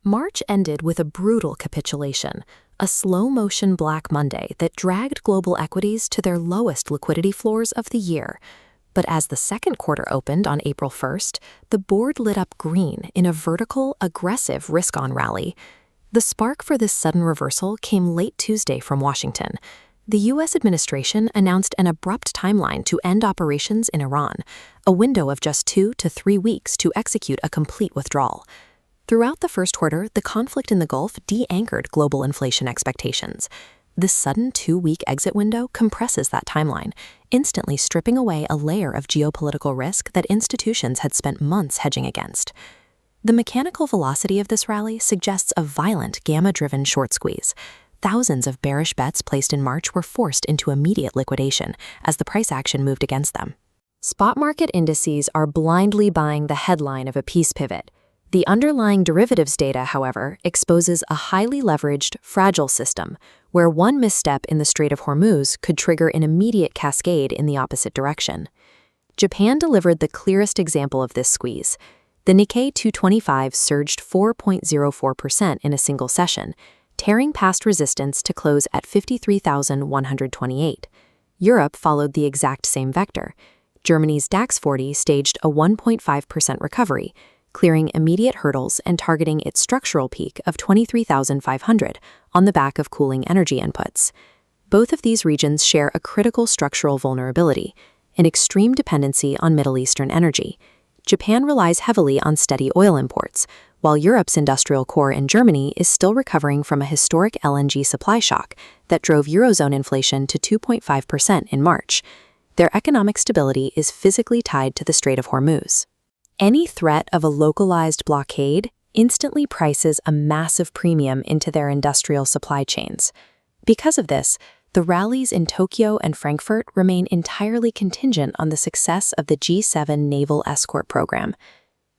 March ended with a brutal capitulation, a slow-motion Black Monday that dragged global equities to their lowest liquidity floors of the year. But as the second quarter opened on April 1st, the board lit up green in a vertical, aggressive risk-on rally. The spark for this sudden reversal came late Tuesday from Washington. The U.S. administration announced an abrupt timeline to end operations in Iran, a window of just 2 to 3 weeks to execute a complete withdrawal. Throughout the first quarter, the conflict in the Gulf de-anchored global inflation expectations. This sudden 2-week exit window compresses that timeline, instantly stripping away a layer of geopolitical risk that institutions had spent months hedging against. The mechanical velocity of this rally suggests a violent gamma-driven short squeeze. Thousands of bearish bets placed in March were forced into immediate liquidation as the price action moved against them. Spot market indices are blindly buying the headline of a peace pivot. The underlying derivatives data, however, exposes a highly leveraged, fragile system, where one misstep in the Strait of Hormuz could trigger an immediate cascade in the opposite direction. Japan delivered the clearest example of this squeeze. The Nikkei 225 surged 4.04% in a single session, tearing past resistance to close at 53,128. Europe followed the exact same vector. Germany's DAX 40 staged a 1.5% recovery, clearing immediate hurdles and targeting its structural peak of 23,500 on the back of cooling energy inputs. Both of these regions share a critical structural vulnerability, an extreme dependency on Middle Eastern energy. Japan relies heavily on steady oil imports, while Europe's industrial core in Germany is still recovering from a historic LNG supply shock that drove Eurozone inflation to 2.5% in March. Their economic stability is physically tied to the Strait of Hormuz. Any threat of a localized blockade instantly prices a massive premium into their industrial supply chains. Because of this, the rallies in Tokyo and Frankfurt remain entirely contingent on the success of the G7 naval escort program.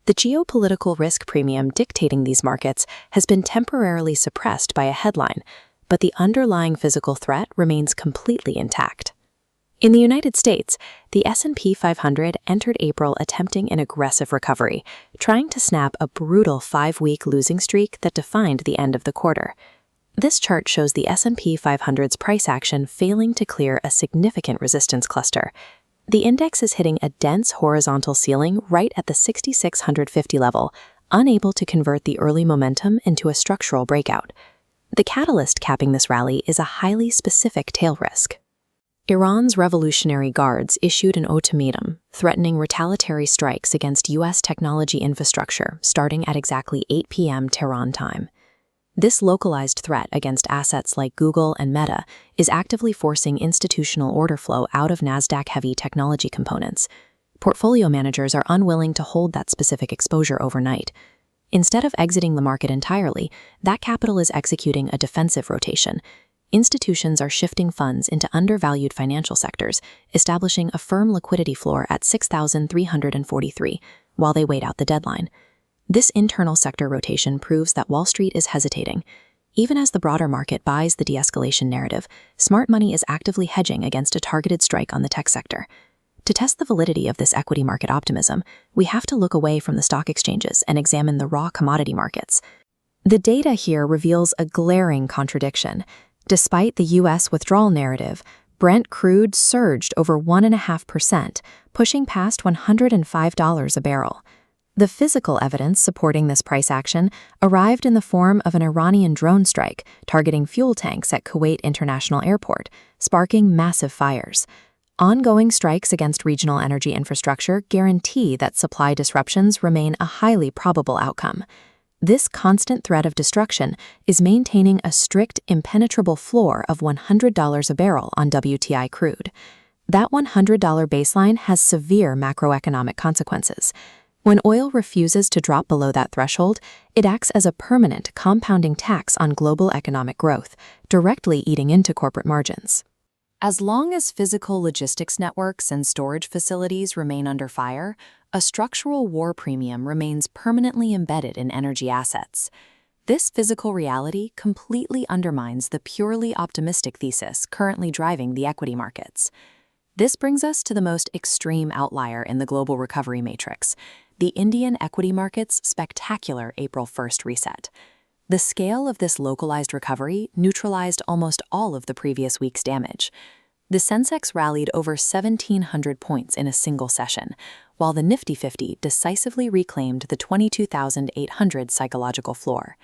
The geopolitical risk premium dictating these markets has been temporarily suppressed by a headline, but the underlying physical threat remains completely intact. In the United States, the S&P 500 entered April attempting an aggressive recovery, trying to snap a brutal 5-week losing streak that defined the end of the quarter. This chart shows the S&P 500's price action failing to clear a significant resistance cluster. The index is hitting a dense horizontal ceiling right at the 6,650 level, unable to convert the early momentum into a structural breakout. The catalyst capping this rally is a highly specific tail risk. Iran's Revolutionary Guards issued an ultimatum, threatening retaliatory strikes against U.S. technology infrastructure starting at exactly 8 p.m. Tehran time. This localized threat against assets like Google and Meta is actively forcing institutional order flow out of NASDAQ-heavy technology components. Portfolio managers are unwilling to hold that specific exposure overnight. Instead of exiting the market entirely, that capital is executing a defensive rotation. Institutions are shifting funds into undervalued financial sectors, establishing a firm liquidity floor at 6,343 while they wait out the deadline. This internal sector rotation proves that Wall Street is hesitating. Even as the broader market buys the de-escalation narrative, smart money is actively hedging against a targeted strike on the tech sector. To test the validity of this equity market optimism, we have to look away from the stock exchanges and examine the raw commodity markets. The data here reveals a glaring contradiction. Despite the U.S. withdrawal narrative, Brent crude surged over 1.5%, pushing past $105 a barrel. The physical evidence supporting this price action arrived in the form of an Iranian drone strike targeting fuel tanks at Kuwait International Airport, sparking massive fires. Ongoing strikes against regional energy infrastructure guarantee that supply disruptions remain a highly probable outcome. This constant threat of destruction is maintaining a strict, impenetrable floor of $100 a barrel on WTI crude. That $100 baseline has severe macroeconomic consequences. When oil refuses to drop below that threshold, it acts as a permanent compounding tax on global economic growth, directly eating into corporate margins. As long as physical logistics networks and storage facilities remain under fire, a structural war premium remains permanently embedded in energy assets. This physical reality completely undermines the purely optimistic thesis currently driving the equity markets. This brings us to the most extreme outlier in the global recovery matrix, the Indian equity market's spectacular April 1st reset. The scale of this localized recovery neutralized almost all of the previous week's damage. The Sensex rallied over 1,700 points in a single session, while the Nifty 50 decisively reclaimed the 22,800 psychological floor.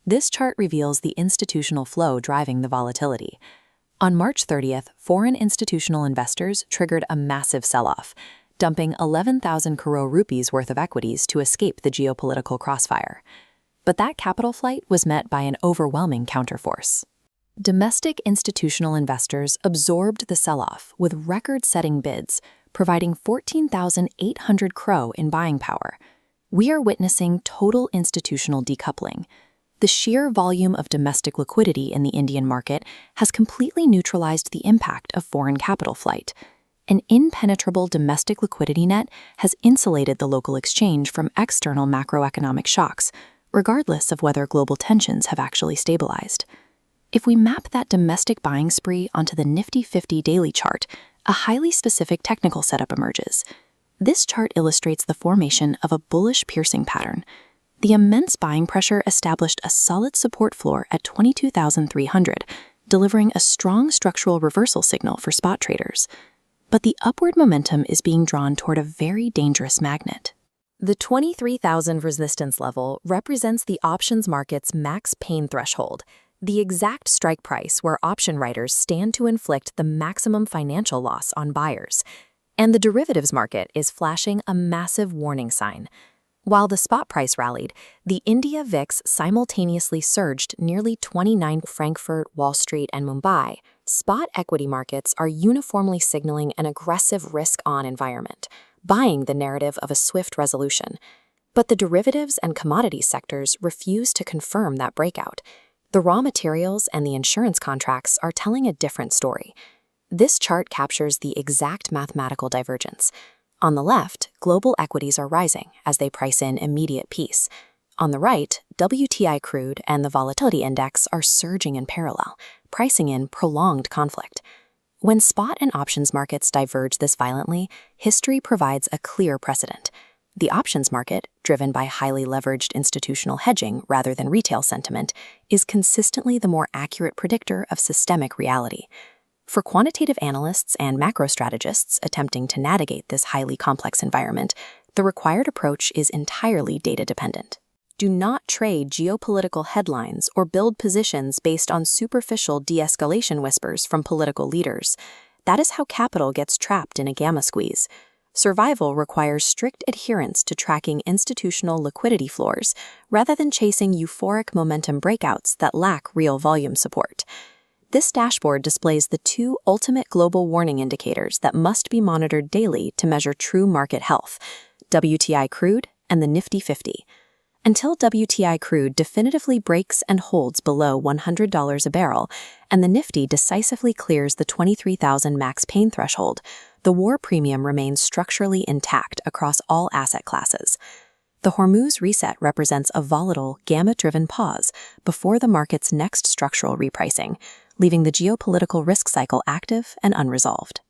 This chart reveals the institutional flow driving the volatility. On March 30th, foreign institutional investors triggered a massive sell-off, dumping 11,000 crore rupees worth of equities to escape the geopolitical crossfire. But that capital flight was met by an overwhelming counterforce. Domestic institutional investors absorbed the sell-off with record-setting bids, providing 14,800 crore in buying power. We are witnessing total institutional decoupling. The sheer volume of domestic liquidity in the Indian market has completely neutralized the impact of foreign capital flight. An impenetrable domestic liquidity net has insulated the local exchange from external macroeconomic shocks, regardless of whether global tensions have actually stabilized. If we map that domestic buying spree onto the Nifty 50 daily chart, a highly specific technical setup emerges. This chart illustrates the formation of a bullish piercing pattern. The immense buying pressure established a solid support floor at 22,300, delivering a strong structural reversal signal for spot traders. But the upward momentum is being drawn toward a very dangerous magnet. The 23,000 resistance level represents the options market's max pain threshold, the exact strike price where option writers stand to inflict the maximum financial loss on buyers. And the derivatives market is flashing a massive warning sign. While the spot price rallied, the India VIX simultaneously surged nearly 29. Frankfurt, Wall Street, and Mumbai, spot equity markets are uniformly signaling an aggressive risk-on environment, buying the narrative of a swift resolution. But the derivatives and commodities sectors refuse to confirm that breakout. The raw materials and the insurance contracts are telling a different story. This chart captures the exact mathematical divergence. On the left, global equities are rising as they price in immediate peace. On the right, WTI crude and the volatility index are surging in parallel, pricing in prolonged conflict. When spot and options markets diverge this violently, history provides a clear precedent. The options market, driven by highly leveraged institutional hedging rather than retail sentiment, is consistently the more accurate predictor of systemic reality. For quantitative analysts and macro strategists attempting to navigate this highly complex environment, the required approach is entirely data-dependent. Do not trade geopolitical headlines or build positions based on superficial de-escalation whispers from political leaders. That is how capital gets trapped in a gamma squeeze. Survival requires strict adherence to tracking institutional liquidity floors rather than chasing euphoric momentum breakouts that lack real volume support. This dashboard displays the two ultimate global warning indicators that must be monitored daily to measure true market health: WTI crude and the Nifty 50. Until WTI crude definitively breaks and holds below $100 a barrel, and the Nifty decisively clears the 23,000 max pain threshold, the war premium remains structurally intact across all asset classes. The Hormuz reset represents a volatile, gamma-driven pause before the market's next structural repricing, leaving the geopolitical risk cycle active and unresolved.